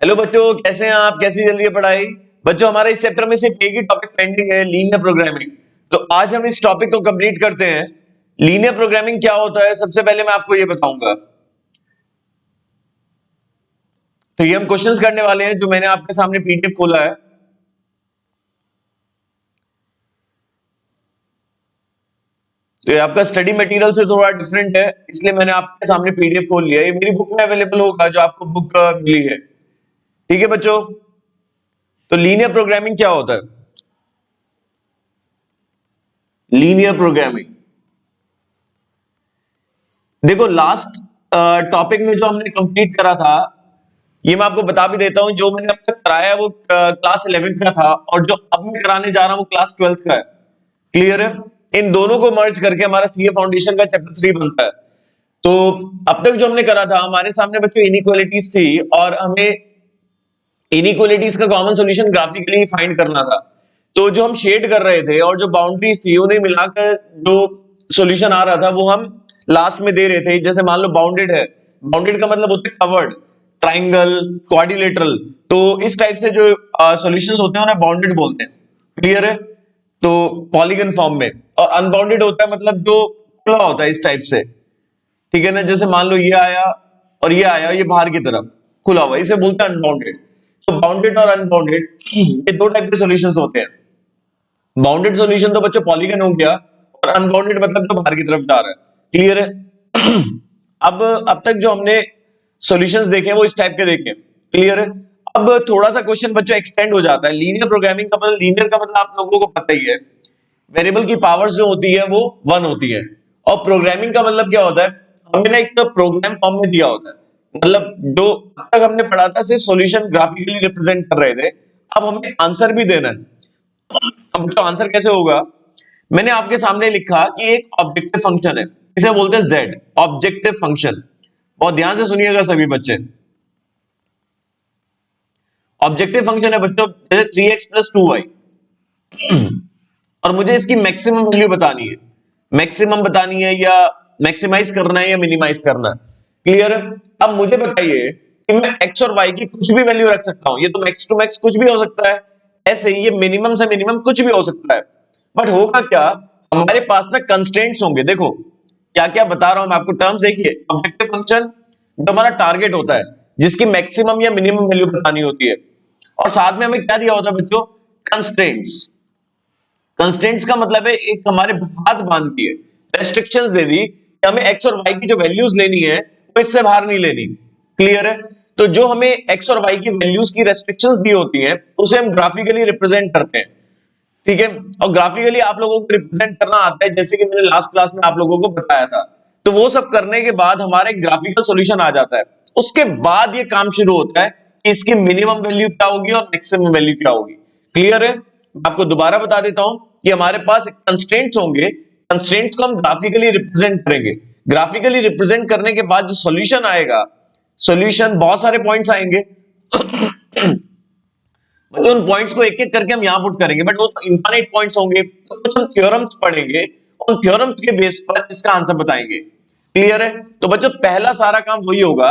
Hello बच्चों, कैसे हैं आप? कैसी चल रही है पढ़ाई? बच्चों, हमारा इस चैप्टर में सिर्फ एक ही टॉपिक पेंडिंग है, लीनियर प्रोग्रामिंग। तो आज हम इस टॉपिक को कंप्लीट करते हैं। लीनियर प्रोग्रामिंग क्या होता है, सबसे पहले मैं आपको ये बताऊंगा। तो ये हम क्वेश्चंस करने वाले हैं, जो मैंने आपके सामने पीडीएफ खोला है। तो ये आपका स्टडी मटेरियल से थोड़ा डिफरेंट है, इसलिए मैंने आपके सामने पीडीएफ खोल लिया है। ये मेरी बुक में अवेलेबल होगा, जो आपको बुक मिली है। ठीक है बच्चों। तो लीनियर प्रोग्रामिंग क्या होता है? लीनियर प्रोग्रामिंग, देखो लास्ट टॉपिक में जो हमने कंप्लीट करा था, ये मैं आपको बता भी देता हूं। जो मैंने अब तक कराया है वो क्लास 11th का था, और जो अब मैं कराने जा रहा हूं वो क्लास 12th का है। क्लियर है? इन दोनों को मर्ज करके हमारा सीए फाउंडेशन का चैप्टर 3 बनता है। तो अब तक जो हमने करा था, हमारे सामने बच्चों इनइक्वालिटीज थी, और हमें इनइक्वालिटीज का कॉमन सॉल्यूशन ग्राफिकली फाइंड करना था। तो जो हम शेड कर रहे थे और जो बाउंड्रीज थी, उन्हें मिलाकर जो सॉल्यूशन आ रहा था वो हम लास्ट में दे रहे थे। जैसे मान लो बाउंडेड है, बाउंडेड का मतलब होता है कवर्ड, ट्राइंगल, क्वाड्रिलेटरल। तो इस टाइप से जो सॉल्यूशंस होते हैं उन्हें बाउंडेड बोलते हैं। क्लियर है? तो पॉलीगन फॉर्म में। और अनबाउंडेड होता है मतलब जो खुला होता है इस टाइप से। ठीक है ना? जैसे मान लो ये आया और ये आया, ये बाहर की तरफ खुला हुआ, इसे बोलते हैं अनबाउंडेड। तो बाउंडेड और अनबाउंडेड ये दो टाइप के सॉल्यूशंस होते हैं। बाउंडेड सॉल्यूशन तो बच्चों पॉलीगन हो गया, और अनबाउंडेड मतलब तो बाहर की तरफ जा रहा है। क्लियर है? अब तक जो हमने सॉल्यूशंस देखे हैं वो इस टाइप के देखे। क्लियर है? अब थोड़ा सा क्वेश्चन बच्चों एक्सटेंड हो जाता है। लीनियर प्रोग्रामिंग का मतलब, लीनियर का मतलब आप लोगों को पता ही है, वेरिएबल की पावर्स जो होती है वो 1 होती है। और प्रोग्रामिंग का मतलब क्या होता है, हमें ना एक प्रोग्राम फॉर्म में दिया होता है। मतलब जो अब तक हमने पढ़ा था सिर्फ सॉल्यूशन ग्राफिकली रिप्रेजेंट कर रहे थे, अब हमें आंसर भी देना है। अब तो आंसर कैसे होगा? मैंने आपके सामने लिखा कि एक ऑब्जेक्टिव फंक्शन है, इसे बोलते हैं जेड, ऑब्जेक्टिव फंक्शन। बहुत ध्यान से सुनिएगा सभी बच्चे। ऑब्जेक्टिव फंक्शन है बच्चों, जैसे 3x प्लस 2y, और मुझे इसकी मैक्सिमम वैल्यू बतानी है। मैक्सिमम बतानी है, या मैक्सिमाइज करना है, या मिनिमाइज करना है। क्लियर है? अब मुझे बताइए कि मैं x और y की कुछ भी वैल्यू रख सकता हूं। ये तो मैक्स टू मैक्स कुछ भी हो सकता है, ऐसे ही ये मिनिमम से मिनिमम कुछ भी हो सकता है। बट होगा क्या, हमारे पास ना कंस्ट्रेंट्स होंगे। देखो क्या क्या बता रहा हूं मैं आपको टर्म्स, देखिए। ऑब्जेक्टिव फंक्शन जो हमारा टारगेट होता है, जिसकी मैक्सिमम या मिनिमम वैल्यू बतानी होती है। और साथ में हमें क्या दिया होता है बच्चों? कंस्ट्रेंट्स। कंस्ट्रेंट्स का मतलब है एक हमारे हाथ बांध दिए, रेस्ट्रिक्शंस दे दी कि हमें एक्स और वाई की जो वैल्यूज लेनी है वो इससे बाहर नहीं लेनी। क्लियर है? तो जो हमें एक्स और वाई की वैल्यूज की रेस्ट्रिक्शंस दी होती हैं, उसे हम ग्राफिकली रिप्रेजेंट करते हैं। ठीक है? और ग्राफिकली आप लोगों को रिप्रेजेंट करना आता है, जैसे कि मैंने लास्ट क्लास में आप लोगों को बताया था। तो वो सब करने के बाद हमारा एक ग्राफिकल सॉल्यूशन आ जाता है। उसके बाद ये काम शुरू होता है कि इसकी मिनिमम वैल्यू क्या होगी और मैक्सिमम वैल्यू क्या होगी। क्लियर है? मैं आपको दोबारा बता देता हूं कि हमारे पास कंस्ट्रेंट्स होंगे, कंस्ट्रेंट्स को हम ग्राफिकली रिप्रेजेंट करेंगे। ग्राफिकली रिप्रेजेंट करने के बाद जो सॉल्यूशन आएगा, सॉल्यूशन बहुत सारे पॉइंट्स आएंगे। मतलब उन पॉइंट्स को एक एक करके हम यहां पुट करेंगे, बट वो इनफाइनाइट पॉइंट्स होंगे। तो कुछ हम थ्योरम्स पढ़ेंगे, उन थ्योरम्स के बेस पर इसका आंसर बताएंगे। क्लियर है? तो बच्चों पहला सारा काम वही होगा।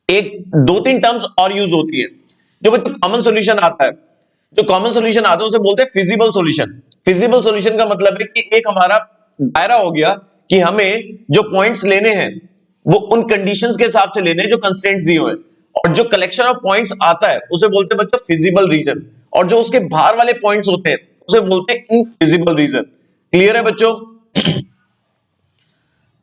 एक दो तीन टर्म्स और यूज होती है जो बच्चों कॉमन सॉल्यूशन आता है। जो कॉमन सॉल्यूशन आता है उसे बोलते हैं फिजिबल सॉल्यूशन। फिजिबल सॉल्यूशन का मतलब है कि एक हमारा दायरा हो गया कि हमें जो पॉइंट्स लेने हैं वो उन कंडीशंस के हिसाब से लेने हैं जो कंस्ट्रेंट्स दिए हुए हैं। और जो कलेक्शन ऑफ पॉइंट्स आता है उसे बोलते हैं बच्चों फिजिबल रीजन। और जो उसके बाहर वाले पॉइंट्स होते हैं उसे बोलते हैं इनफिजिबल रीजन। क्लियर है बच्चों?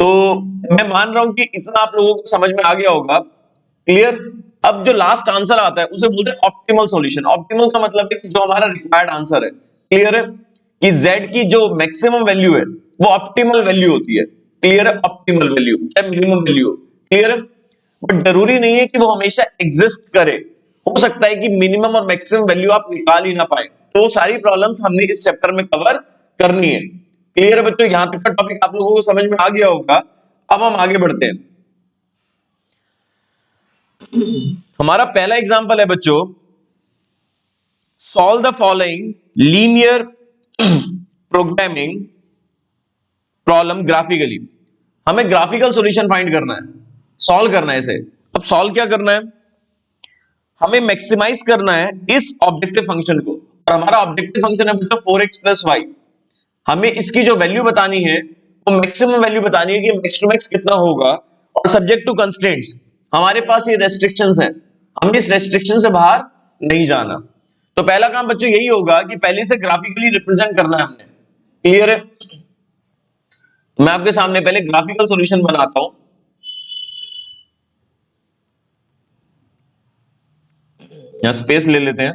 तो मैं मान रहा हूं कि इतना आप लोगों को समझ में आ गया होगा। क्लियर? अब जो लास्ट आंसर आता है उसे बोलते हैं ऑप्टिमल सॉल्यूशन। ऑप्टिमल का मतलब है कि जो हमारा रिक्वायर्ड आंसर है। क्लियर है? कि z की जो मैक्सिमम वैल्यू है वो ऑप्टिमल वैल्यू होती है। क्लियर है? ऑप्टिमल वैल्यू चाहे मिनिमम वैल्यू हो। क्लियर है? बट जरूरी नहीं है कि वो हमेशा एग्जिस्ट करे। हो सकता है कि मिनिमम और मैक्सिमम वैल्यू आप निकाल ही ना पाए। तो वो सारी प्रॉब्लम्स हमने इस चैप्टर में कवर करनी है। क्लियर है बच्चों? यहां तक का टॉपिक आप लोगों को समझ में आ गया होगा। अब हम आगे बढ़ते हैं। हमारा पहला एग्जांपल है बच्चों, solve the following linear programming problem graphically. हमें ग्राफिकल सॉल्यूशन फाइंड करना है, सॉल्व करना है इसे। अब सॉल्व क्या करना है? हमें मैक्सिमाइज करना है इस ऑब्जेक्टिव फंक्शन को, और हमारा ऑब्जेक्टिव फंक्शन है बच्चों 4x प्लस वाई। हमें इसकी जो वैल्यू बतानी है वो मैक्सिमम वैल्यू बतानी है कि मैक्स टू मैक्स कितना होगा, और सब्जेक्ट टू कंस्ट्रेंट्स। हमारे पास ये रेस्ट्रिक्शंस हैं, हमें इस रेस्ट्रिक्शन से बाहर नहीं जाना। तो पहला काम बच्चों यही होगा कि पहले से ग्राफिकली रिप्रेजेंट करना है हमने। क्लियर है? मैं आपके सामने पहले ग्राफिकल सॉल्यूशन बनाता हूं। यहां स्पेस ले लेते हैं।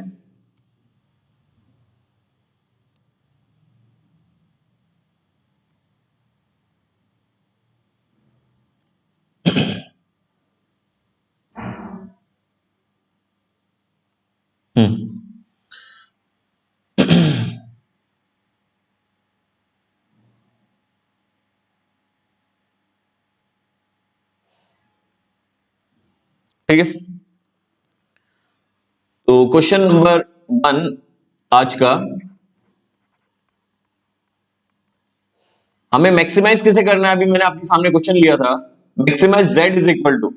हम्म ठीक है, तो क्वेश्चन नंबर 1 आज का, हमें मैक्सिमाइज किसे करना है? अभी मैंने आपके सामने क्वेश्चन लिया था, maximise z is equal to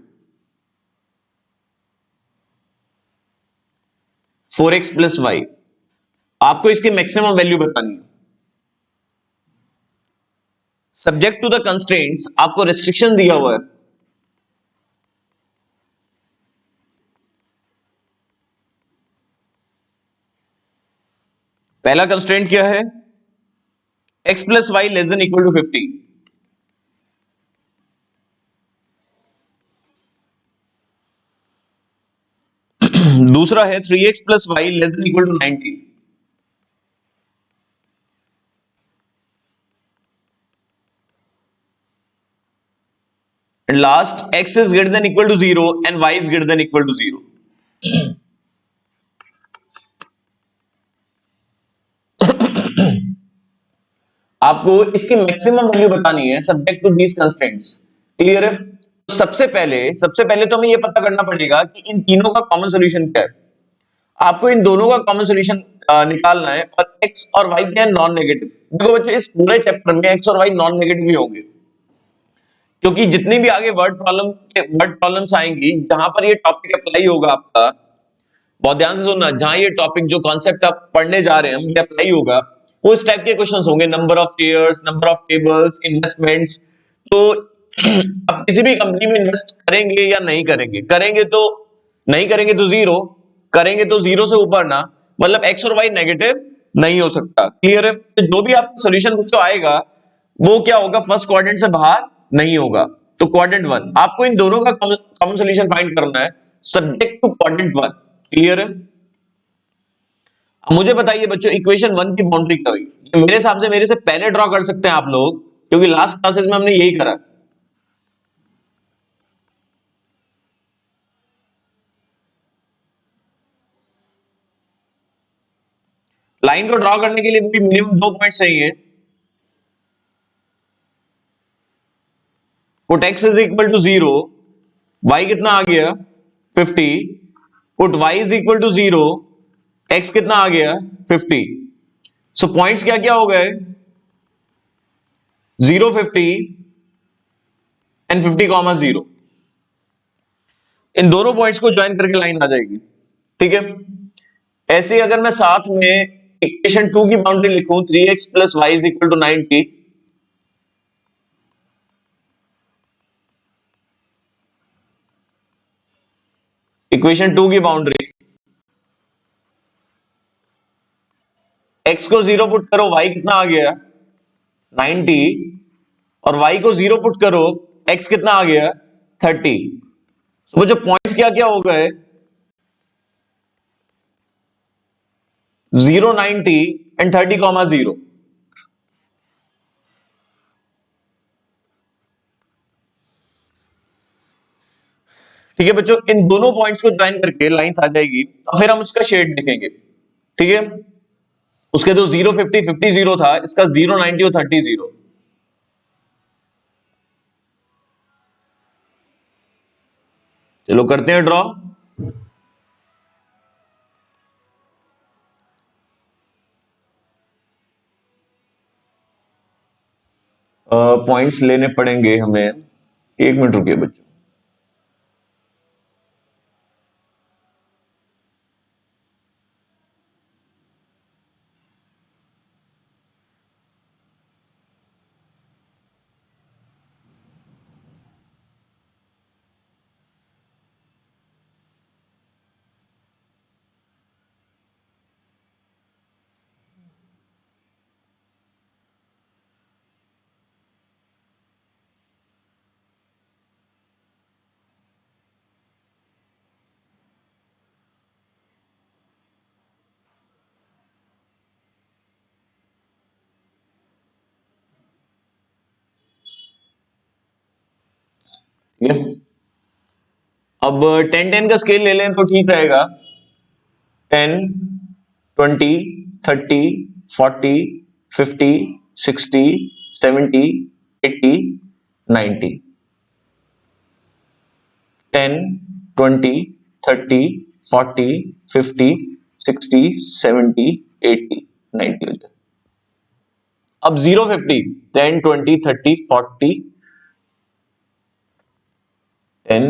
4x plus y. आपको इसकी मैक्सिमम वैल्यू बतानी है। सब्जेक्ट टू द कंस्ट्रेंट्स, आपको रेस्ट्रिक्शन दिया हुआ है। पहला कंस्ट्रेंट क्या है? x plus y less than equal to 50। दूसरा है 3x plus y less than equal to 90। And last, x is greater than equal to 0 and y is greater than equal to 0। आपको इसकी मैक्सिमम वैल्यू बतानी है subject to these constraints. Clear है? सबसे पहले तो हमें यह पता करना पड़ेगा कि इन तीनों का कॉमन सॉल्यूशन क्या है। आपको इन दोनों का कॉमन सॉल्यूशन निकालना है, और x और y क्या है? Non negative. देखो बच्चों, इस पूरे चैप्टर में x और y नॉन नेगेटिव ही होंगे, क्योंकि जितनी भी आगे वर्ड प्रॉब्लम्स आएंगी जहां पर ये टॉपिक अप्लाई होगा आपका, बहुत ध्यान से सुनना, जहां ये टॉपिक जो कॉन्सेप्ट आप पढ़ने जा रहे हैं हम, ये अप्लाई होगा, वो इस टाइप के क्वेश्चंस होंगे, number of shares, number of tables, investments. तो आप किसी भी कंपनी में इन्वेस्ट करेंगे या नहीं करेंगे, करेंगे तो नहीं करेंगे तो जीरो, करेंगे तो जीरो से ऊपर ना, मतलब एक्स और वाई नेगेटिव नहीं हो सकता। क्लियर है? तो जो भी आपका सोल्यूशन जो आएगा वो क्या होगा? फर्स्ट क्वाड्रेंट से बाहर नहीं होगा। तो क्वाड्रेंट 1, आपको इन दोनों का कॉमन सोल्यूशन फाइंड करना है सब्जेक्ट टू क्वाड्रेंट 1। क्लियर है? अब मुझे बताइए बच्चों, इक्वेशन 1 की बाउंड्री क्या हुई? मेरे हिसाब से मेरे से पहले ड्रॉ कर सकते हैं आप लोग, क्योंकि लास्ट क्लासेस में हमने यही करा। लाइन को ड्रॉ करने के लिए भी मिनिमम 2 पॉइंट चाहिए। Put x is equal to 0, y कितना आ गया? 50। Put y is equal to 0, x कितना आ गया? 50। सो पॉइंट्स क्या क्या हो गए? 0, 50 एंड 50 कॉमा 0। इन दोनों पॉइंट्स को ज्वाइन करके लाइन आ जाएगी। ठीक है? ऐसे ही अगर मैं साथ में इक्वेशन 2 की बाउंड्री लिखूं, 3x plus y is equal to 90। Equation 2 की बाउंड्री, x को 0 पुट करो, y कितना आ गया? 90। और y को 0 पुट करो, x कितना आ गया? 30। तो वो जो पॉइंट्स क्या क्या हो गए? 0, 90 एंड 30 कॉमा 0। ठीक है बच्चों, इन दोनों पॉइंट्स को ज्वाइन करके लाइंस आ जाएगी, और फिर हम उसका शेड लिखेंगे। ठीक है? उसके तो 0, 50, 50 0 था, इसका 0, 90 और 30 0। चलो करते हैं ड्रॉ। पॉइंट्स लेने पड़ेंगे हमें, एक मिनट रुकिए बच्चों। ठीक है। अब 10-10 का स्केल ले लें तो ठीक रहेगा। 10, 20, 30, 40, 50, 60, 70, 80, 90। 10, 20, 30, 40, 50, 60, 70, 80, 90 हो जाए। अब 0, 50, 10, 20, 30, 40, 10,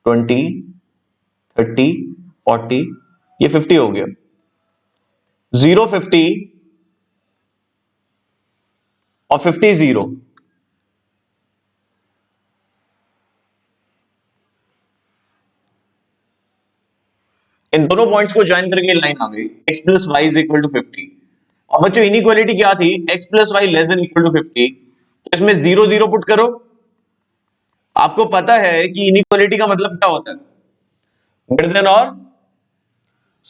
20, 30, 40, ये 50 हो गया। 0, 50 और 50 0। इन दोनों पॉइंट्स को ज्वाइन करके लाइन आ गई, x plus y is equal to 50। और बच्चों इनइक्वालिटी क्या थी, x plus y less than equal to 50। तो इसमें 0 0 पुट करो। आपको पता है कि इनइक्वालिटी का मतलब क्या होता है, ग्रेटर देन और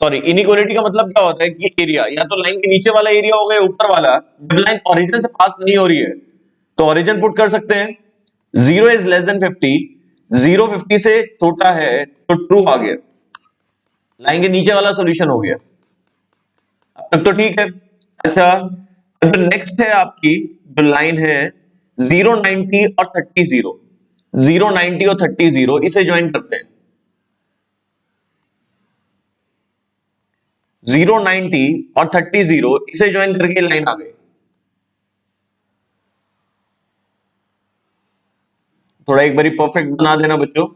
सॉरी, इनइक्वालिटी का मतलब क्या होता है कि एरिया या तो लाइन के नीचे वाला एरिया होगा या ऊपर वाला। जब लाइन ओरिजिन से पास नहीं हो रही है तो ओरिजिन पुट कर सकते हैं। 0 इज लेस देन 50, 0 50 से छोटा है तो ट्रू आ गया, लाइन के नीचे वाला सॉल्यूशन हो गया। अब तक तो ठीक है। अच्छा, अब नेक्स्ट है आपकी जो लाइन है 0 90 और 30 0। 0 90 और 30 0 इसे ज्वाइन करते हैं। 0 90 और 30 0 इसे ज्वाइन करके लाइन आ गई। थोड़ा एक बारी परफेक्ट बना देना बच्चों।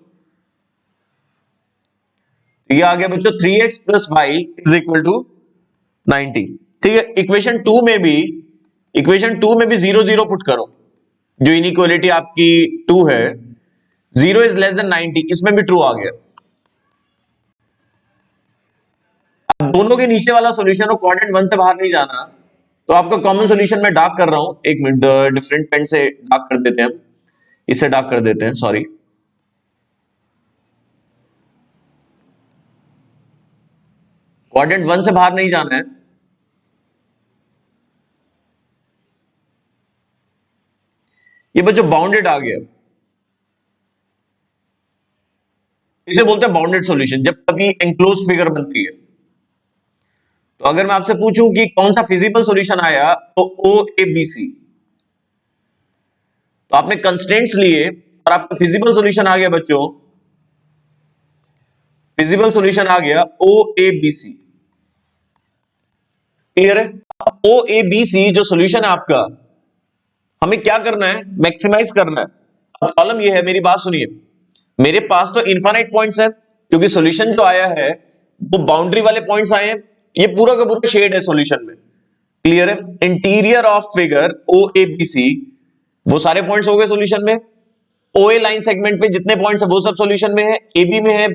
ये आ गया बच्चों 3x plus y is equal to 90। ठीक है, इक्वेशन टू में भी 0 0 पुट करो। जो इनइक्वालिटी आपकी 2 है, 0 इज लेस देन 90, इसमें भी ट्रू आ गया। अब दोनों के नीचे वाला सॉल्यूशन हो, क्वाड्रेंट 1 से बाहर नहीं जाना, तो आपका कॉमन सॉल्यूशन में डार्क कर रहा हूं। एक मिनट, डिफरेंट पेन से डार्क कर देते हैं हम, इसे डार्क कर देते हैं, सॉरी। क्वाड्रेंट 1 से बाहर नहीं जाना है। ये बच्चों बाउंडेड आ गया, इसे बोलते हैं बाउंडेड सॉल्यूशन जब कभी एंक्लोज्ड फिगर बनती है। तो अगर मैं आपसे पूछूं कि कौन सा फिजिबल सॉल्यूशन आया, तो ओ ए बी सी। तो आपने कंस्ट्रेंट्स लिए और आपका फिजिबल सॉल्यूशन आ गया बच्चों, फिजिबल सॉल्यूशन आ गया ओ ए बी सी। क्लियर है? ओ ए बी सी जो सॉल्यूशन है आपका, हमें क्या करना है, मैक्सिमाइज करना है। अब प्रॉब्लम ये है, मेरी बात सुनिए, मेरे पास तो इनफाइनाइट पॉइंट्स है क्योंकि सॉल्यूशन जो आया है वो बाउंड्री वाले पॉइंट्स आए हैं। ये पूरा का पूरा शेड है सॉल्यूशन में। क्लियर है? Interior of figure O A B C, वो सारे पॉइंट्स हो गए सॉल्यूशन में। ओए लाइन सेगमेंट पे जितने पॉइंट्स है वो सब सॉल्यूशन में है, एबी में है,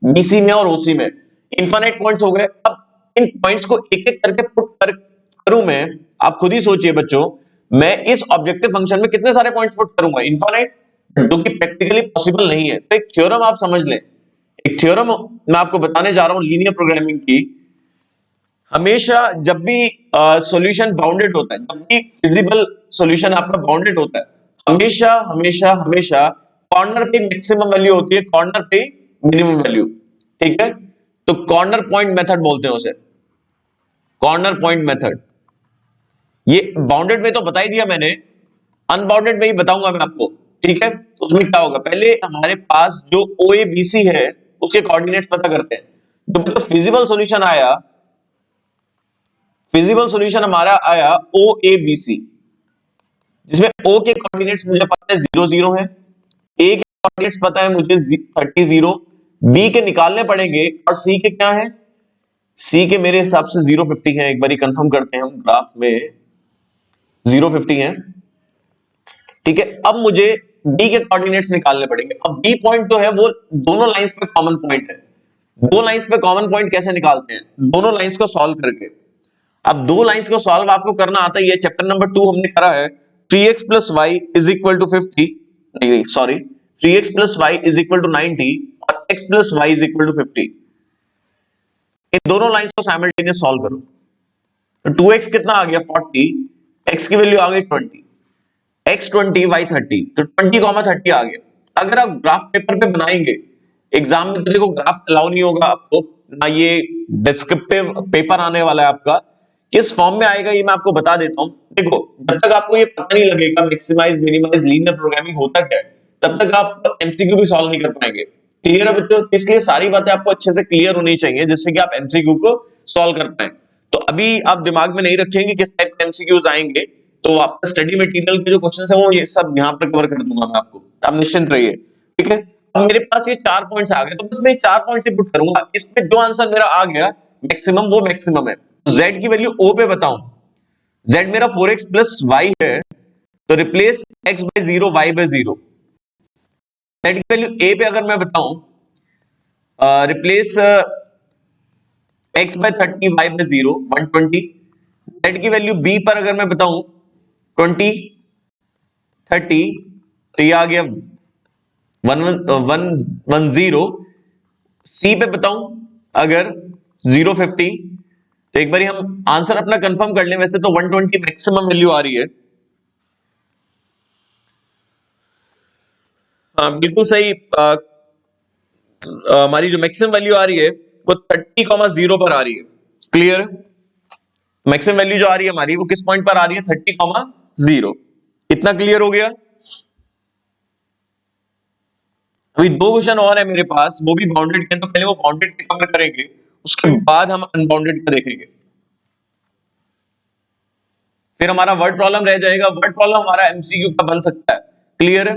बीसी में और ओसी में। इनफाइनाइट पॉइंट्स हो गए। अब इन पॉइंट्स को एक एक करके पुट करूं मैं, आप खुद ही सोचिए बच्चों, मैं इस ऑब्जेक्टिव फंक्शन में कितने सारे पॉइंट्स पुट करूंगा, इनफाइनाइट, जो कि प्रैक्टिकली पॉसिबल नहीं है। तो एक थ्योरम आप समझ लें, एक थ्योरम मैं आपको बताने जा रहा हूं लीनियर प्रोग्रामिंग की। हमेशा जब भी सॉल्यूशन बाउंडेड होता है, जब भी फिजिबल सॉल्यूशन आपका बाउंडेड होता है, हमेशा हमेशा हमेशा कॉर्नर पे मैक्सिमम वैल्यू होती है, कॉर्नर पे मिनिमम वैल्यू। ठीक है, तो कॉर्नर पॉइंट मेथड बोलते हैं उसे, कॉर्नर पॉइंट मेथड। ये बाउंडेड में तो बता ही दिया मैंने, अनबाउंडेड में ही बताऊंगा मैं आपको। ठीक है, तो उसमें क्या होगा, पहले हमारे पास जो ओ ए बी सी है उसके कोऑर्डिनेट्स पता करते हैं। तो फिजिबल सॉल्यूशन आया, फिजिबल सॉल्यूशन हमारा आया ओ ए बी सी, जिसमें ओ के कोऑर्डिनेट्स मुझे पता है 0 0 है, ए के कोऑर्डिनेट्स पता है मुझे 30 0, बी के निकालने पड़ेंगे, और सी के क्या है, सी के मेरे हिसाब से 0 50 है। एक बार कंफर्म करते हैं हम, ग्राफ में 0 50 है। ठीक है, अब मुझे बी के कोऑर्डिनेट्स निकालने पड़ेंगे। अब बी पॉइंट जो है वो दोनों लाइंस पे कॉमन पॉइंट है। दो लाइंस पे कॉमन पॉइंट कैसे निकालते हैं, दोनों लाइंस को सॉल्व करके। अब दो लाइंस को सॉल्व आपको करना आता ही है, चैप्टर नंबर 2 हमने करा है। 3x plus y is equal to 50, नहीं sorry, 3x plus y is equal to 90 और x plus y is equal to 50। इन दोनों लाइंस को साइमल्टेनियस सॉल्व करो। तो 2x कितना आ गया 40, x की वैल्यू आ गई 20, x 20 y 30, तो 20 30 आ गया। अगर आप ग्राफ पेपर पे बनाएंगे, एग्जाम में तो देखो ग्राफ अलाउ नहीं होगा आपको, ना ये डिस्क्रिप्टिव पेपर आने वाला है आपका, किस फॉर्म में आएगा ये मैं आपको बता देता हूं। देखो जब तक आपको ये पता नहीं लगेगा मैक्सिमाइज मिनिमाइज लीनियर प्रोग्रामिंग होता क्या है, तब तक आप एमसीक्यू भी सॉल्व नहीं कर पाएंगे। क्लियर है बच्चों? तो इसलिए सारी बातें आपको अच्छे से क्लियर होनी चाहिए जिससे कि आप एमसीक्यू को सॉल्व कर पाए। तो अभी आप दिमाग में नहीं रखेंगे किस टाइप के एमसीक्यूज आएंगे, तो आपका स्टडी मटेरियल के जो क्वेश्चन है वो ये सब यहाँ पर कवर कर दूंगा मैं आपको, आप निश्चिंत रहिए। ठीक है, अब मेरे पास ये 4 पॉइंट्स आ गए, तो बस मैं 4 पॉइंट्स ही पुट करूंगा, इसमें जो आंसर मेरा आ गया मैक्सिमम वो मैक्सिमम है। जेड की वैल्यू ओ पे बताऊं, जेड मेरा 4x प्लस वाई है, तो replace x by 0 y by 0। Z की वैल्यू ए पे अगर मैं बताऊं, replace x by 30 y by 0 120। Z की वैल्यू बी पर अगर मैं बताऊं 20 30, तो ये आ गया 110। सी पे बताऊं अगर 050, तो एक बार हम आंसर अपना कंफर्म कर लें, वैसे तो 120 मैक्सिमम वैल्यू आ रही है। बिल्कुल सही। हमारी जो मैक्सिमम वैल्यू आ रही है वो 30,0 पर आ रही है। क्लियर? मैक्सिमम वैल्यू जो आ रही है हमारी वो किस पॉइंट पर आ रही है? 30,0। इतना क्लियर हो गया? अभी दो क्वेश्चन और है मेरे पास, वो भी बाउंडेड के हैं, तो पहले वो बाउंडेड के कवर करेंगे, उसके बाद हम अनबाउंडेड का देखेंगे। फिर हमारा वर्ड प्रॉब्लम रह जाएगा। वर्ड प्रॉब्लम हमारा एमसीक्यू का बन सकता है। क्लियर है?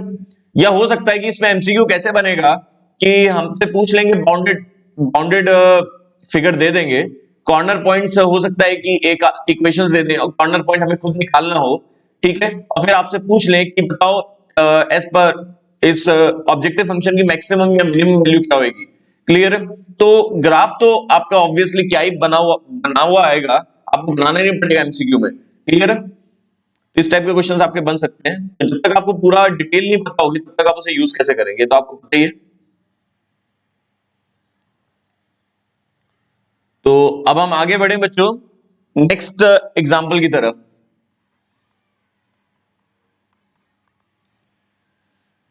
या हो सकता है कि इसमें एमसीक्यू कैसे बनेगा कि हमसे पूछ लेंगे, बाउंडेड बाउंडेड फिगर दे देंगे, कॉर्नर पॉइंट्स हो सकता है कि एक इक्वेशंस दे दें और कॉर्नर पॉइंट हमें खुद निकालना हो। ठीक है, और फिर आपसे पूछ लें कि बताओ एज पर इस ऑब्जेक्टिव फंक्शन की मैक्सिमम या मिनिमम वैल्यू क्या होगी। क्लियर है? तो ग्राफ तो आपका ऑब्वियसली क्या ही बना हुआ आएगा, आपको बनाना नहीं पड़ेगा एमसीक्यू में। क्लियर है? तो इस टाइप के क्वेश्चंस आपके बन सकते हैं, तो जब तक आपको पूरा डिटेल नहीं पता होगी तब तक आप उसे यूज कैसे करेंगे, तो आपको पता ही है। तो अब हम आगे बढ़े बच्चों नेक्स्ट एग्जाम्पल की तरफ।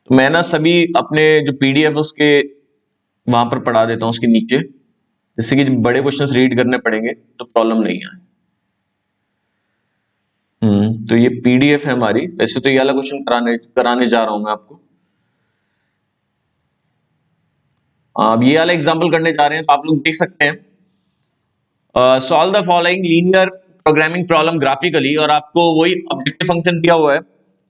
तो मैं ना सभी अपने जो पीडीएफ उसके वहां पर पढ़ा देता हूं उसके नीचे, जिससे कि जब बड़े क्वेश्चंस रीड करने पड़ेंगे तो प्रॉब्लम नहीं आए। तो ये पीडीएफ है हमारी, वैसे तो ये वाला क्वेश्चन कराने कराने जा रहा हूं मैं आपको। अब ये वाला एग्जाम्पल करने जा रहे हैं, तो आप लोग देख सकते हैं, solve the following linear programming problem graphically, और आपको वही ऑब्जेक्टिव फंक्शन दिया हुआ है।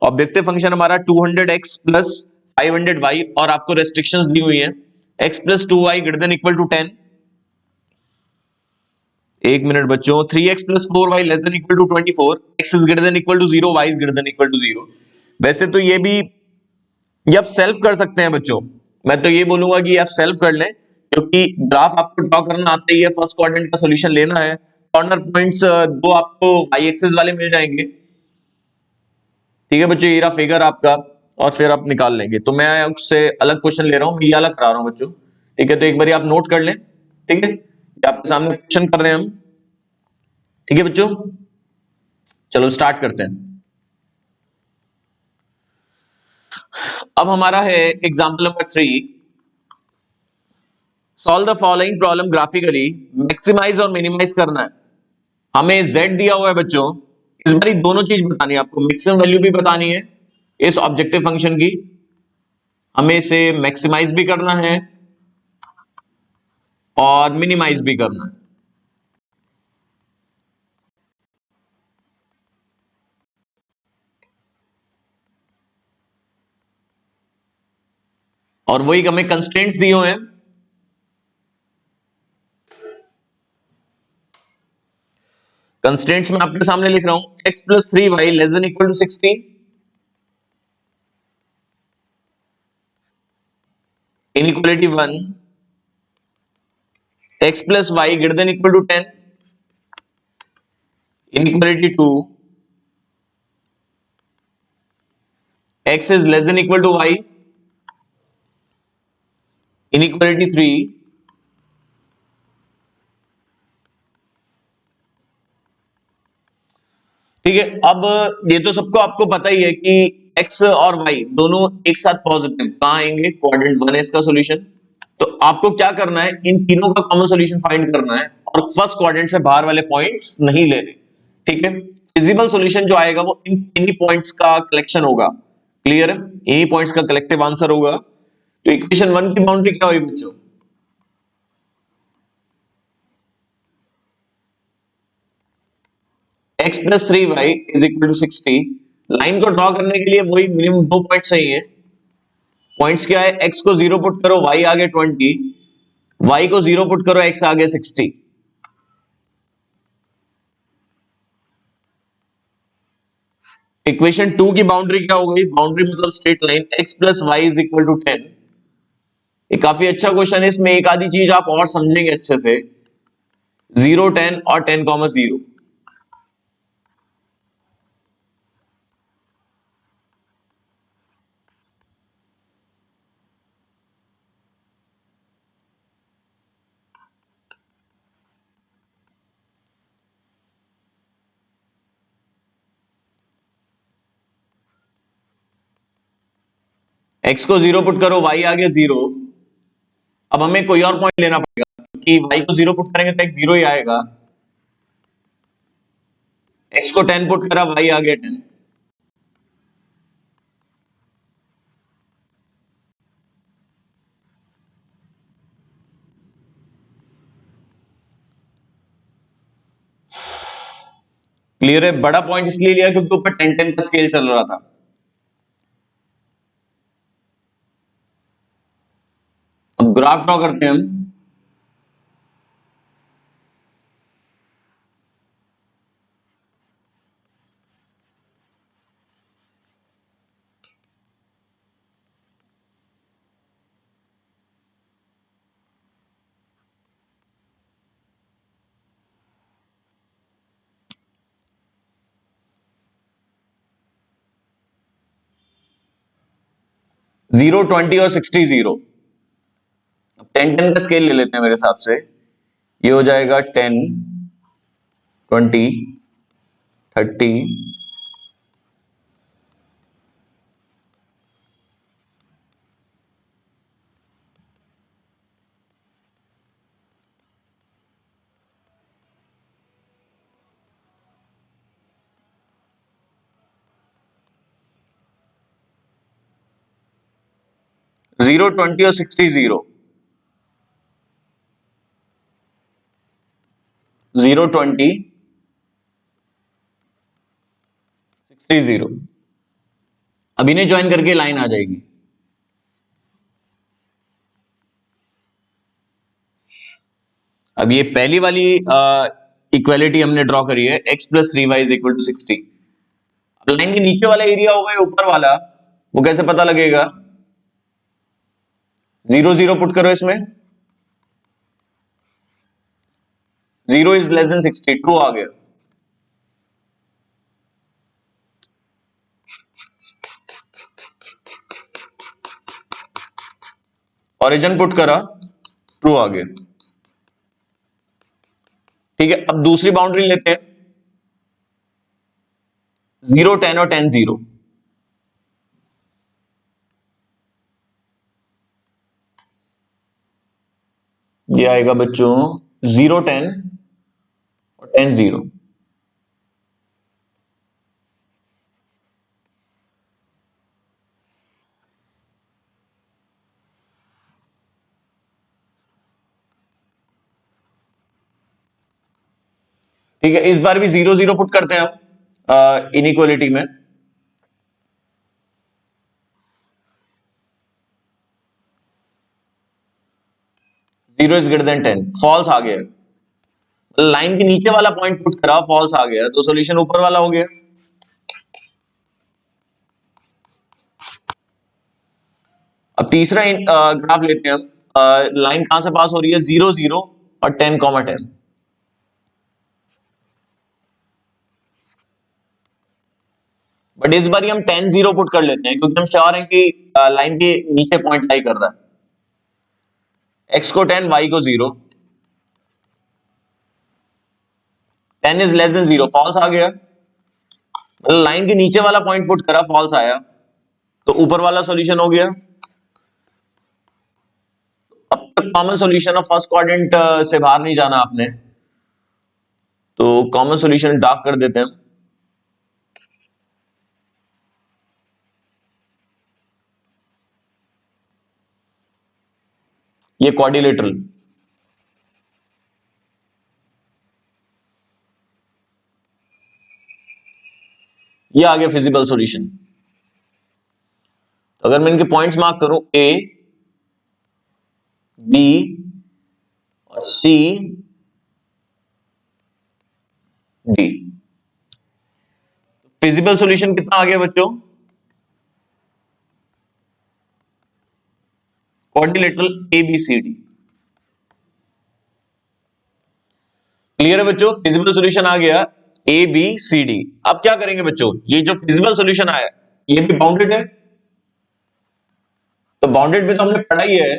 ऑब्जेक्टिव फंक्शन हमारा 200x प्लस 500y, और आपको रेस्ट्रिक्शंस दी हुई हैं, x plus 2y greater than equal to 10। एक मिनट बच्चों, 3x plus 4y less than equal to 24, x is greater than equal to 0, y is greater than equal to 0। वैसे तो ये आप सेल्फ कर सकते हैं बच्चों, मैं तो ये बोलूंगा कि आप सेल्फ कर लें, क्योंकि ग्राफ आपको ड्रॉ करना आता ही है, फर्स्ट क्वाड्रेंट का सॉल्यूशन लेना है, कॉर्नर पॉइंट्स दो आपको वाई एक्सिस वाले मिल जाएंगे। ठीक है बच्चों, ये रहा फिगर आपका, और फिर आप निकाल लेंगे। तो मैं उससे अलग क्वेश्चन ले रहा हूं, मैं ये अलग करा रहा हूं बच्चों। ठीक है, तो एक बार आप नोट कर लें। ठीक है, ये आपके सामने क्वेश्चन कर रहे हैं हम। ठीक है बच्चों, चलो स्टार्ट करते हैं। अब हमारा है example number 3, solve the following problem graphically, maximise और मिनिमाइज करना है। हमें z दिया हुआ है बच्चों, इस बार दोनों चीज बतानी है आपको, मैक्सिमम वैल्यू भी बतानी है इस ऑब्जेक्टिव फंक्शन की, हमें इसे मैक्सिमाइज भी करना है और मिनिमाइज भी करना है। और वही हमें कंस्ट्रेंट्स दिए हुए हैं। कंस्ट्रेंट्स मैं आपके सामने लिख रहा हूं, x plus 3y less than equal to 60, inequality 1, x plus y greater than equal to 10, inequality 2, x is less than equal to y, inequality 3। ठीक है, अब ये तो सबको आपको पता ही है कि एक्स और वाई दोनों एक साथ पॉजिटिव कहां आएंगे, क्वाड्रेंट 1 है इसका सॉल्यूशन। तो आपको क्या करना है, इन तीनों का कॉमन सॉल्यूशन फाइंड करना है और फर्स्ट क्वाड्रेंट से बाहर वाले पॉइंट्स नहीं लेने। ठीक है, फिजिबल सॉल्यूशन जो आएगा वो इन इन्हीं पॉइंट्स का कलेक्शन होगा। क्लियर है, इन्हीं पॉइंट्स का कलेक्टिव आंसर होगा। तो इक्वेशन 1 की बाउंड्री क्या हुई बच्चों, x plus 3y is equal to 60। Line को ड्रॉ करने के लिए वही मिनिमम दो पॉइंट चाहिए। पॉइंट्स क्या है, x को 0 पुट करो, y आगे 20, y को 0 पुट करो, x आगे 60। इक्वेशन 2 की बाउंड्री क्या हो गई, बाउंड्री मतलब straight line, x plus y is equal to 10। ये काफी अच्छा क्वेश्चन है, इसमें एक आधी चीज आप और समझेंगे अच्छे से। 0 10 और 10 कॉमा 0। x को 0 पुट करो, y आगे 0। अब हमें कोई और पॉइंट लेना पड़ेगा क्योंकि y को 0 पुट करेंगे तो x 0 ही आएगा। x को 10 पुट करा, y आगे 10। क्लियर है, बड़ा पॉइंट इसलिए लिया क्योंकि ऊपर 10 10 का स्केल चल रहा था। अब ग्राफ ड्रॉ करते हैं हम। 0 20 और 60 0। अब 10 10 का स्केल ले लेते हैं मेरे हिसाब से। ये हो जाएगा 10 20 30। 0 20 और 60 0। 0 20 60 0। अब इन्हें ज्वाइन करके लाइन आ जाएगी। अब ये पहली वाली इक्वेलिटी हमने ड्रॉ करी है, x plus 3y is equal to 60। अब लाइन के नीचे वाला एरिया होगा या ऊपर वाला, वो कैसे पता लगेगा, 0 0 पुट करो इसमें, 0 इज लेस देन 60, ट्रू आ गया। ओरिजिन पुट करा, ट्रू आ गया। ठीक है, अब दूसरी बाउंड्री लेते हैं, 0 10 और 10 0। ये आएगा बच्चों 0 10 और 10 0। ठीक है, इस बार भी 0 0 पुट करते हैं हम इनइक्वालिटी में। 0 इज ग्रेटर देन 10, फॉल्स आ गया। लाइन के नीचे वाला पॉइंट पुट करा, फॉल्स आ गया, तो सॉल्यूशन ऊपर वाला हो गया। अब तीसरा ग्राफ लेते हैं हम। लाइन कहां से पास हो रही है, 0 0 और 10 कॉमा 10। बट इस बार हम 10 0 पुट कर लेते हैं क्योंकि हम श्योर हैं कि लाइन के नीचे पॉइंट लाई कर रहा है। x को 10, y को 0। 10 इज लेस देन 0, फॉल्स आ गया। लाइन के नीचे वाला पॉइंट पुट करा, फॉल्स आया। तो ऊपर वाला सॉल्यूशन हो गया। अब तक common solution of first quadrant से बाहर नहीं जाना आपने, तो कॉमन सॉल्यूशन डार्क कर देते हैं। ये क्वाड्रिलेटरल, ये आ गया फिजिबल सॉल्यूशन। तो अगर मैं इनके पॉइंट्स मार्क करूं, ए, बी और सी, डी, फिजिबल सॉल्यूशन कितना आ गया बच्चों? Quadrilateral A B C D. Clear है बच्चों? फिजिबल सॉल्यूशन आ गया ए बी सी डी। अब क्या करेंगे बच्चों, ये जो फिजिबल सॉल्यूशन आया ये भी बाउंडेड है, तो बाउंडेड में तो हमने पढ़ा ही है।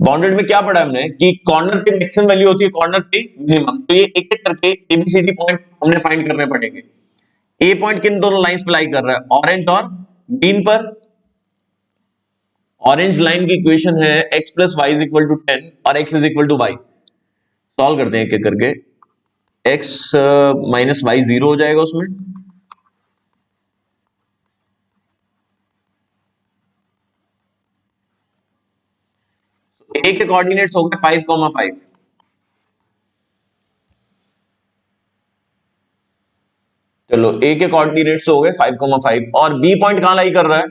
बाउंडेड में क्या पढ़ा हमने कि कॉर्नर पे मैक्सिमम वैल्यू होती है, कॉर्नर पे मिनिमम। तो ये एक एक करके एबीसीडी पॉइंट हमने फाइंड करने पड़ेंगे। ए पॉइंट किन दोनों लाइंस पे लाई कर रहा है, ऑरेंज और ग्रीन पर। ऑरेंज लाइन की इक्वेशन है x plus y is equal to 10 और x is equal to y. Solve करते हैं एक एक करके। x माइनस वाई 0 हो जाएगा उसमें, a के कोऑर्डिनेट्स हो गए 5,5। चलो a के कोऑर्डिनेट्स हो गए 5,5 और b पॉइंट कहां लाई कर रहा है,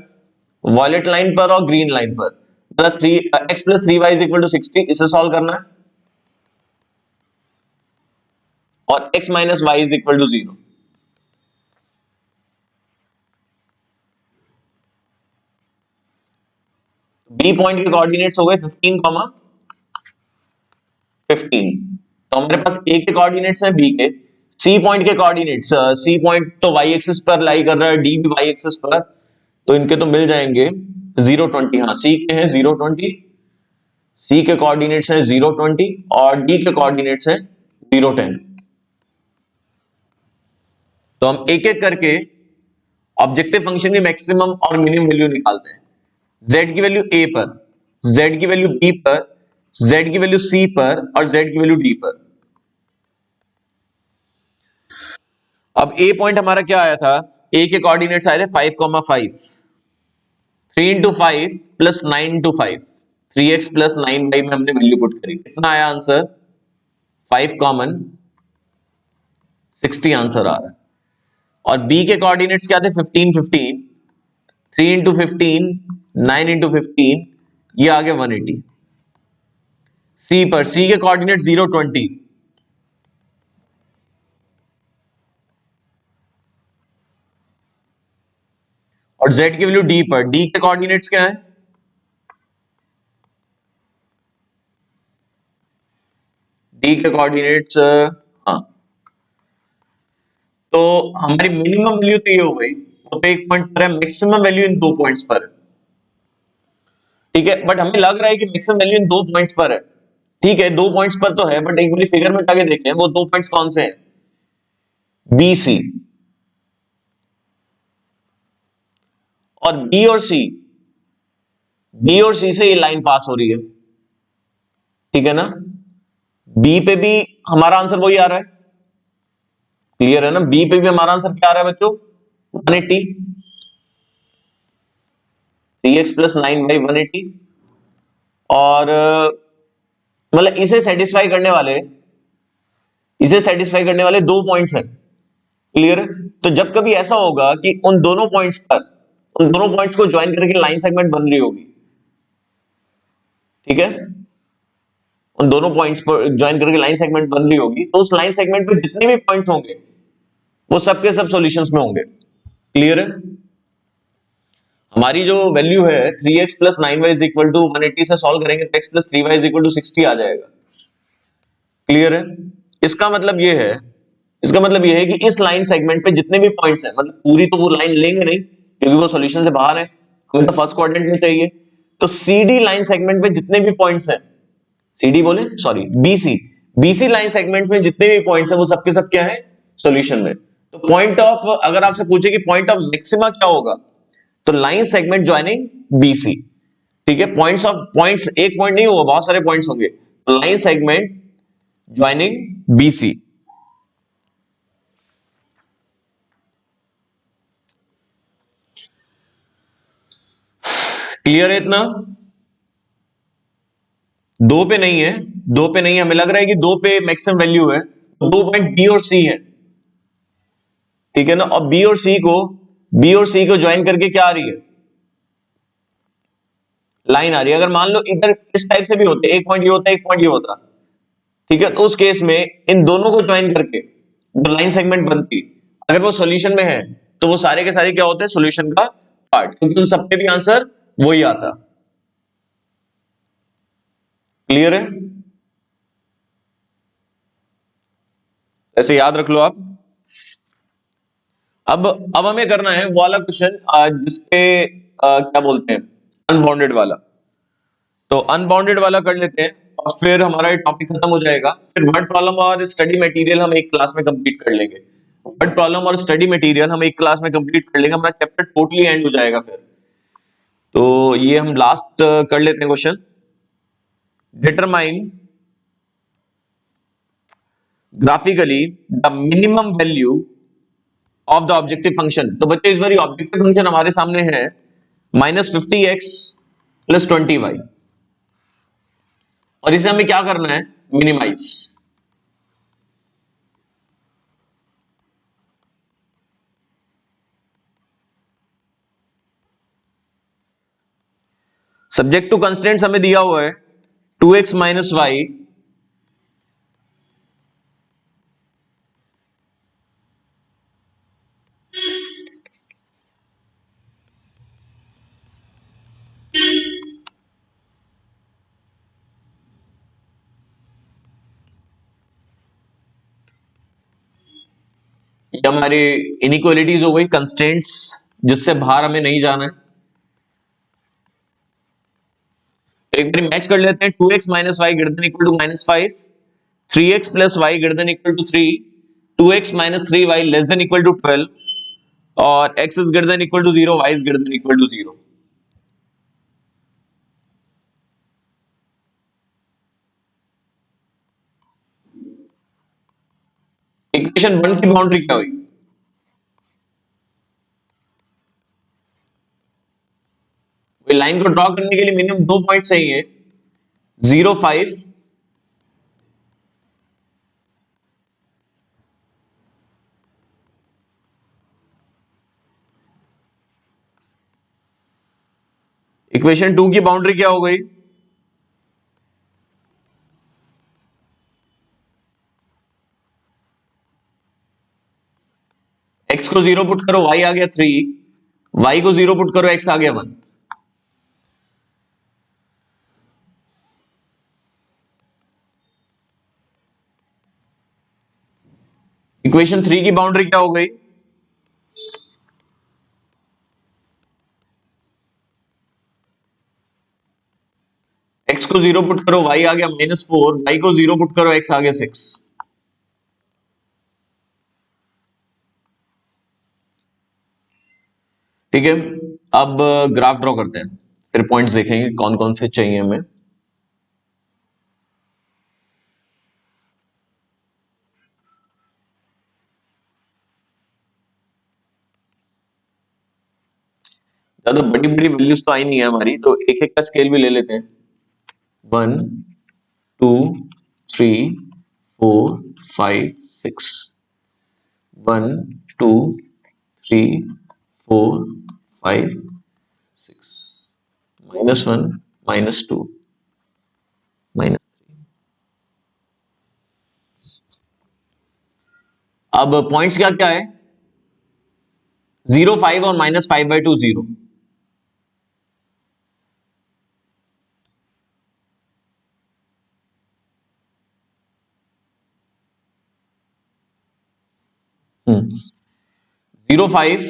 वॉयलेट लाइन पर और ग्रीन लाइन पर। मतलब 3 x plus 3 y is equal to 60, इसे सॉल्व करना है। और x minus y is equal to 0। B point के कोऑर्डिनेट्स हो गए 15, 15। तो हमारे पास ए के कोऑर्डिनेट्स हैं बी के। सी पॉइंट के कोऑर्डिनेट्स, सी पॉइंट तो वाई एक्सिस पर लाई कर रहा है, डी भी वाई एक्सिस पर, तो इनके तो मिल जाएंगे 0, 20। हाँ, सी के हैं 0, 20, सी के कोऑर्डिनेट्स हैं 0, 20 और डी के कोऑर्डिनेट्स हैं 0, 10। तो हम एक एक करके ऑब्जेक्टिव फंक्शन की मैक्सिमम और मिनिमम वैल्यू निकालते हैं। z की वैल्यू a पर, z की वैल्यू b पर, z की वैल्यू c पर और z की वैल्यू d पर। अब a पॉइंट हमारा क्या आया था, a के कोऑर्डिनेट्स आए थे 5,5। 3 into 5 plus 9 into 5, 3x plus 9y में हमने वैल्यू पुट करी, कितना आया आंसर, 5 कॉमन 60 आंसर आ रहा है। और b के कोऑर्डिनेट्स क्या थे 15, 15, 3 इंटू 15, 9 इंटू 15, ये आ गया 180। सी पर, सी के कोऑर्डिनेट 0, 20, और z की वैल्यू d पर, d के कोऑर्डिनेट्स क्या है, d के कोऑर्डिनेट्स, हाँ, तो हमारी मिनिमम वैल्यू तो ये हो गई, वो तो एक पॉइंट पर है, मैक्सिमम वैल्यू इन 2 पॉइंट्स पर है। ठीक है, बट हमें लग रहा है कि मैक्सिमम वैल्यू इन 2 पॉइंट्स पर है। ठीक है, 2 पॉइंट्स पर तो है, बट एक बार फिगर में जाके देखें वो 2 पॉइंट्स कौन से हैं, बी सी। और बी और सी, बी और सी से ये लाइन पास हो रही है, ठीक है ना। बी पे भी हमारा आंसर वही आ रहा है, क्लियर है ना। बी पे भी हमारा आंसर क्या आ रहा है बच्चों, 180, 3x प्लस 9y 180। और मतलब इसे सेटिस्फाई करने वाले 2 पॉइंट्स हैं, क्लियर है। तो जब कभी ऐसा होगा कि उन दोनों पॉइंट्स पर, उन दोनों पॉइंट्स को ज्वाइन करके लाइन सेगमेंट बन रही होगी, ठीक है, उन दोनों पॉइंट्स पर ज्वाइन करके लाइन सेगमेंट बन रही होगी, तो उस लाइन सेगमेंट पे जितने भी पॉइंट्स होंगे वो सबके सब सॉल्यूशंस में होंगे, क्लियर है। हमारी जो वैल्यू है 3x plus 9y is equal to 180 से सॉल्व करेंगे तो x plus 3y is equal to 60 आ जाएगा, क्लियर है। इसका मतलब ये है, इसका मतलब ये है कि इस लाइन सेगमेंट पे जितने भी पॉइंट्स हैं, मतलब पूरी तो वो लाइन लेंगे नहीं क्योंकि वो सॉल्यूशन से बाहर है, हमें तो फर्स्ट क्वाड्रेंट में चाहिए। तो CD लाइन सेगमेंट पे जितने भी पॉइंट्स हैं, CD बोले सॉरी BC लाइन सेगमेंट में जितने भी पॉइंट्स हैं वो सबके सब क्या है, सॉल्यूशन में। तो पॉइंट ऑफ, अगर आपसे पूछे कि पॉइंट ऑफ मैक्सिमा क्या होगा, तो लाइन सेगमेंट ज्वाइनिंग बीसी। ठीक है, पॉइंट्स एक पॉइंट नहीं होगा, बहुत सारे पॉइंट्स होंगे। Line segment joining BC. Clear है इतना? दो पे नहीं है, दो पे नहीं है, हमें लग रहा है कि दो पे मैक्सिमम वैल्यू है। दो पॉइंट बी और सी है, ठीक है ना। और बी और सी को ज्वाइन करके क्या आ रही है, लाइन आ रही है। अगर मान लो इधर इस टाइप से भी होते, एक पॉइंट ये होता, एक पॉइंट ये होता, ठीक है, तो उस केस में इन दोनों को ज्वाइन करके जो लाइन सेगमेंट बनती, अगर वो सॉल्यूशन में है तो वो सारे के सारे क्या होते हैं, सॉल्यूशन का पार्ट, क्योंकि उन सब पे भी आंसर वही आता। क्लियर है? ऐसे याद रख लो आप। अब हमें करना है वो वाला क्वेश्चन जिसपे क्या बोलते हैं, अनबाउंडेड वाला। तो अनबाउंडेड वाला कर लेते हैं और फिर हमारा ये टॉपिक खत्म हो जाएगा। फिर वर्ड प्रॉब्लम और स्टडी मटेरियल हम एक क्लास में कंप्लीट कर लेंगे। वर्ड प्रॉब्लम और स्टडी मटेरियल हम एक क्लास में कंप्लीट कर लेंगे, हमारा चैप्टर टोटली एंड हो जाएगा फिर। तो ये हम लास्ट कर लेते हैं question. Determine graphically the minimum value of the objective function. तो बच्चे इस बार ऑब्जेक्टिव फंक्शन हमारे सामने है -50x + 20y, और इसे हमें क्या करना है, मिनिमाइज। सब्जेक्ट टू कंस्ट्रेंट्स हमें दिया हुआ है 2x - y ये हमारी इनइक्वालिटीज हो गई, कंस्ट्रेंट्स जिससे बाहर हमें नहीं जाना है। तो एक बार मैच कर लेते हैं। 2x - y > -5, 3x + y > 3, 2x - 3y <= 12, और x is greater than equal to 0, y is greater than equal to 0। Equation 1 की बाउंड्री क्या हुई, लाइन को ड्रॉ करने के लिए मिनिमम दो पॉइंट चाहिए, 0, 5, इक्वेशन 2 की बाउंड्री क्या हो गई, x को 0 पुट करो y आ गया 3, y को 0 पुट करो x आ गया 1। इक्वेशन 3 की बाउंड्री क्या हो गई, x को 0 पुट करो y आ गया -4, y को 0 पुट करो x आ गया 6। ठीक है, अब ग्राफ ड्रॉ करते हैं, फिर पॉइंट्स देखेंगे कौन कौन से चाहिए हमें। ज्यादा बड़ी बड़ी वैल्यूज तो आई नहीं है हमारी, तो एक एक का स्केल भी ले लेते हैं। 1, 2, 3, 4, 5, 6, 1, 2, 3, 4, 5, 6, -1, -2, माइनस। अब पॉइंट्स क्या क्या है, 0, 5 और -5/2 0। हम्म 0, 5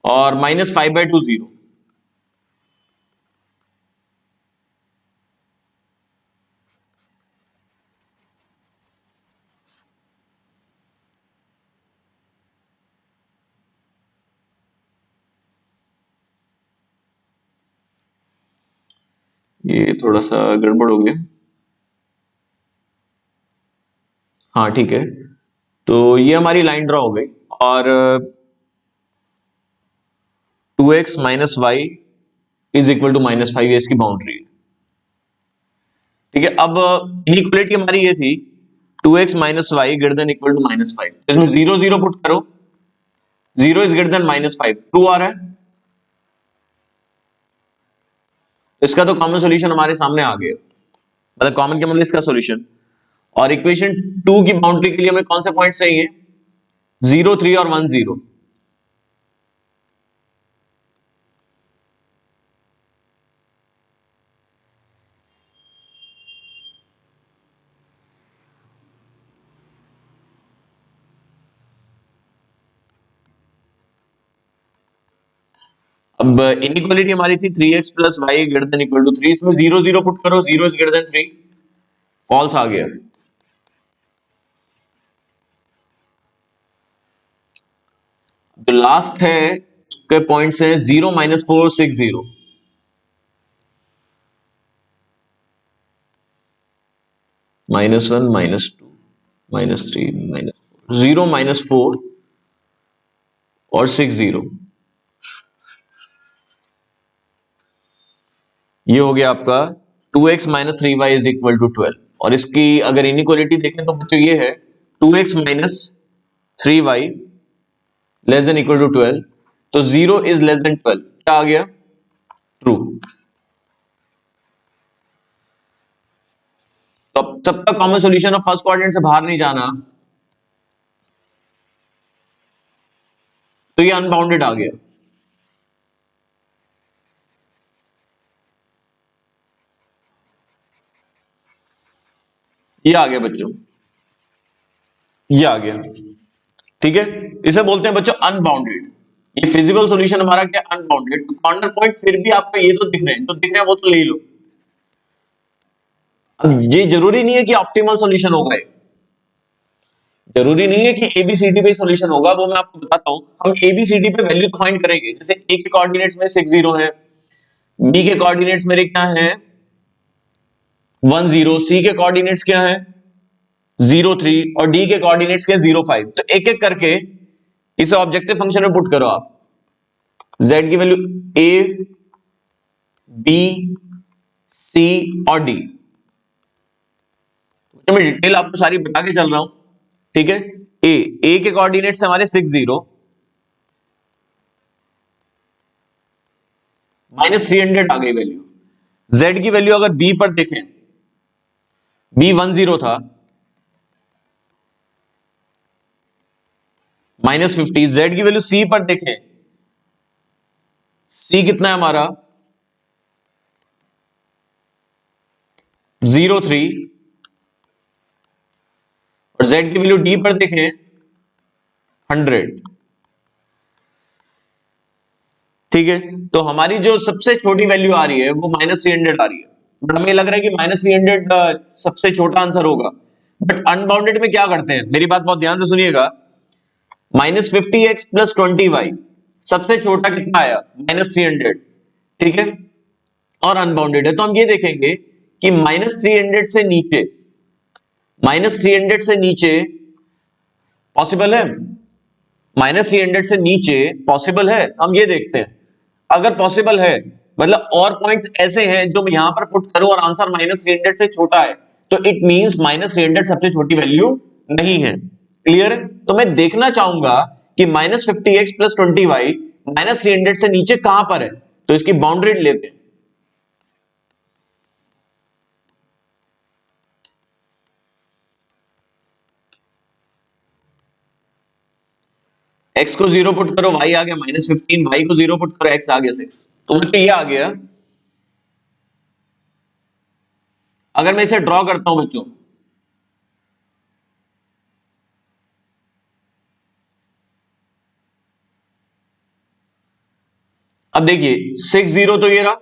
और -5/2 0। ये थोड़ा सा गड़बड़ हो गया। हाँ ठीक है, तो ये हमारी लाइन ड्रॉ हो गई और 2x minus y is equal to -5 ये इसकी बाउंड्री है। ठीक है, अब इनइक्वालिटी हमारी ये थी 2x minus y greater than equal to -5, इसमें 0 0 पुट करो, 0 इज ग्रेटर देन -5, ट्रू आ रहा है। इसका तो कॉमन सॉल्यूशन हमारे सामने आ गया, मतलब कॉमन के मतलब इसका सॉल्यूशन। और इक्वेशन 2 की बाउंड्री के लिए हमें कौन से पॉइंट चाहिए, 0 3 और 1 0। अब इनइक्वालिटी हमारी थी 3x plus y greater than equal to 3, इसमें 0 0 पुट करो, 0 इज ग्रेटर देन 3, फॉल्स आ गया। जो लास्ट है उसके पॉइंट्स है 0 -4 6 0, -1 -2 -3 -4, 0 -4 और 6 0, ये हो गया आपका 2x minus 3y is equal to 12। और इसकी अगर इनइक्वालिटी देखें तो बच्चों ये है 2x minus 3y less than equal to 12, तो 0 इज लेस देन 12, क्या आ गया, ट्रू। तो अब सबका common solution of first quadrant से बाहर नहीं जाना, तो ये अनबाउंडेड आ गया। ये आ गया बच्चों, ये आ गया। ठीक है, इसे बोलते हैं बच्चों अनबाउंडेड। ये फिजिकल सॉल्यूशन हमारा क्या, अनबाउंडेड। तो कॉर्नर पॉइंट फिर भी आपको ये तो दिख रहे हैं, तो दिख रहे हैं वो तो ले ही लो। अब ये जरूरी नहीं है कि ऑप्टिमल सॉल्यूशन होगा, जरूरी नहीं है कि एबीसीडी पे सॉल्यूशन होगा, वो मैं आपको बताता हूं। हम एबीसीडी पे वैल्यू तो फाइंड करेंगे, जैसे ए के कोऑर्डिनेट्स में 6 0 है, बी के कोऑर्डिनेट्स मेरे क्या है 1 0, सी के कोऑर्डिनेट्स क्या है 0 3 और डी के कोऑर्डिनेट्स क्या 0 5। तो एक एक करके इसे ऑब्जेक्टिव फंक्शन में पुट करो आप। z की वैल्यू a b c और d, मैं डिटेल आपको सारी बता के चल रहा हूं। ठीक है, ए के कोऑर्डिनेट्स हमारे 6 0 -300 आ गई वैल्यू। z की वैल्यू अगर b पर देखें, b 1 0 था, -50। z की वैल्यू c पर देखें, c कितना है हमारा 0 3, और z की वैल्यू d पर देखें 100। ठीक है, तो हमारी जो सबसे छोटी वैल्यू आ रही है वो -300 आ रही है, बट हमें लग रहा है कि -300 सबसे छोटा आंसर होगा। बट अनबाउंडेड में क्या करते हैं, मेरी बात बहुत ध्यान से सुनिएगा, -50x प्लस 20y सबसे छोटा कितना आया -300। ठीक है, और अनबाउंडेड है, तो हम ये देखेंगे कि -300 से नीचे, -300 से नीचे पॉसिबल है, -300 से नीचे पॉसिबल है, हम ये देखते हैं। अगर पॉसिबल है मतलब और पॉइंट्स ऐसे हैं जो मैं यहां पर पुट करूं और आंसर -300 से छोटा है, तो इट मींस -300 सबसे छोटी वैल्यू नहीं है। क्लियर है, तो मैं देखना चाहूंगा कि -50x प्लस 20y -300 से नीचे कहां पर है, तो इसकी बाउंड्री लेते हैं। x को 0 पुट करो, y आ गया -15, y को 0 पुट करो, x आ गया 6, तो मुझे ये आ गया। अगर मैं इसे ड्रॉ करता हूं बच्चों, अब देखिए 6 0 तो ये रहा,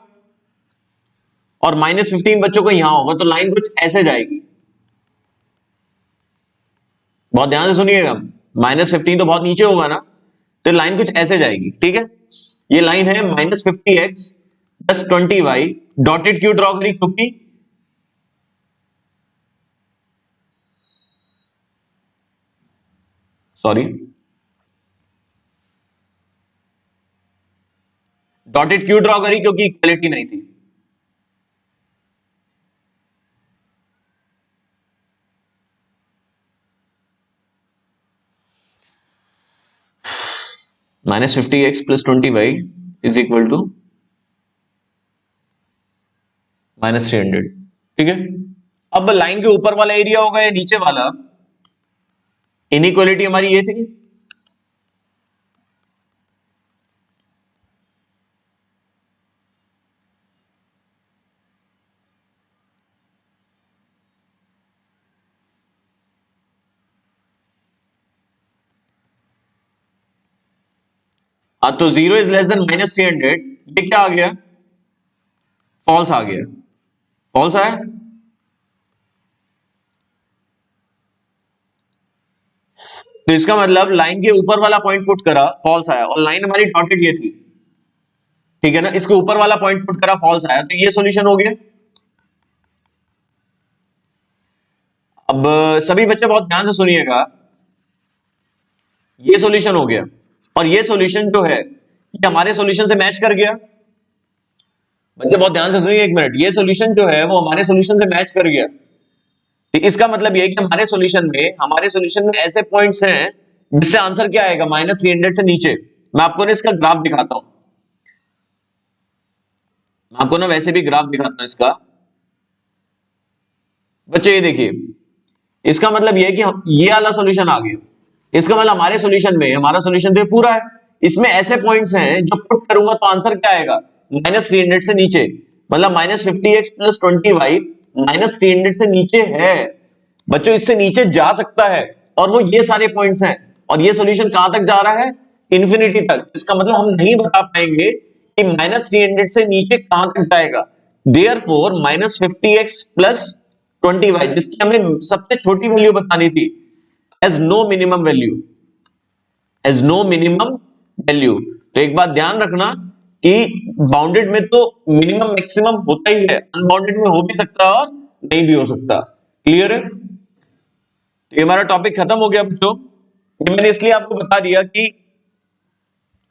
और -15 बच्चों को यहां होगा, तो लाइन कुछ ऐसे जाएगी। बहुत ध्यान से सुनिएगा, -15 तो बहुत नीचे होगा ना, तो लाइन कुछ ऐसे जाएगी। ठीक है, ये लाइन है -50x प्लस 20y डॉटेड क्यों ड्रॉ करी? क्योंकि सॉरी डॉटेड क्यों ड्रॉ करी? क्योंकि इक्वलिटी नहीं थी। -50x plus 20y is equal to -300। ठीक है, अब लाइन के ऊपर वाला एरिया होगा या नीचे वाला? इनइक्वालिटी हमारी ये थी। हाँ, तो 0 इज लेस देन -300, ये क्या आ गया? फॉल्स आ गया। फॉल्स आया। तो इसका मतलब लाइन के ऊपर वाला पॉइंट पुट करा, फॉल्स आया, और लाइन हमारी डॉटेड ये थी। ठीक है ना, इसके ऊपर वाला पॉइंट पुट करा, फॉल्स आया, तो ये सॉल्यूशन हो गया। अब सभी बच्चे बहुत ध्यान से सुनिएगा, ये सॉल्यूशन हो गया, और ये सॉल्यूशन जो है ये हमारे सॉल्यूशन से मैच कर गया। बच्चे बहुत ध्यान से सुनिए, एक मिनट, ये सॉल्यूशन जो है वो हमारे सॉल्यूशन से मैच कर गया। तो इसका मतलब ये है कि हमारे सॉल्यूशन में ऐसे पॉइंट्स हैं जिससे आंसर क्या आएगा? -300 से नीचे। मैं आपको ना इसका ग्राफ दिखाता हूं, मैं आपको ना वैसे भी ग्राफ दिखाता हूं इसका। बच्चे ये देखिए, इसका मतलब ये है कि ये वाला सॉल्यूशन आ गया। इसका मतलब हमारे सॉल्यूशन में, हमारा सॉल्यूशन तो पूरा है, इसमें ऐसे पॉइंट्स हैं जो पुट करूंगा तो आंसर क्या आएगा? -300 से नीचे। मतलब -50x प्लस 20y -300 से नीचे है। बच्चों इससे नीचे जा सकता है, और वो ये सारे पॉइंट्स हैं, और ये सॉल्यूशन कहां तक जा रहा है? इंफिनिटी तक। इसका मतलब हम नहीं बता पाएंगे कि -300 से नीचे कहां तक जाएगा। देयरफॉर -50x प्लस 20y, जिसकी हमें सबसे छोटी वैल्यू बतानी थी, as no minimum value, as no minimum value. तो एक बात ध्यान रखना कि बाउंडेड में तो मिनिमम मैक्सिमम होता ही है, अनबाउंडेड में हो भी सकता है और नहीं भी हो सकता। क्लियर है? तो ये हमारा टॉपिक खत्म हो गया बच्चों। ये मैंने इसलिए आपको बता दिया कि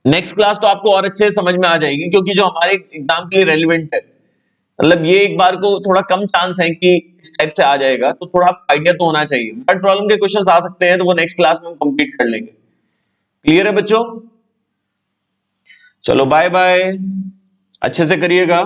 नेक्स्ट क्लास तो आपको और अच्छे से समझ में आ जाएगी, क्योंकि जो हमारे एग्जाम के लिए रेलिवेंट है। मतलब ये एक बार को थोड़ा कम चांस है कि इस टाइप से आ जाएगा, तो थोड़ा आइडिया तो होना चाहिए। वर्ड प्रॉब्लम के क्वेश्चंस आ सकते हैं, तो वो नेक्स्ट क्लास में हम कंप्लीट कर लेंगे। क्लियर है बच्चों? चलो बाय बाय, अच्छे से करिएगा।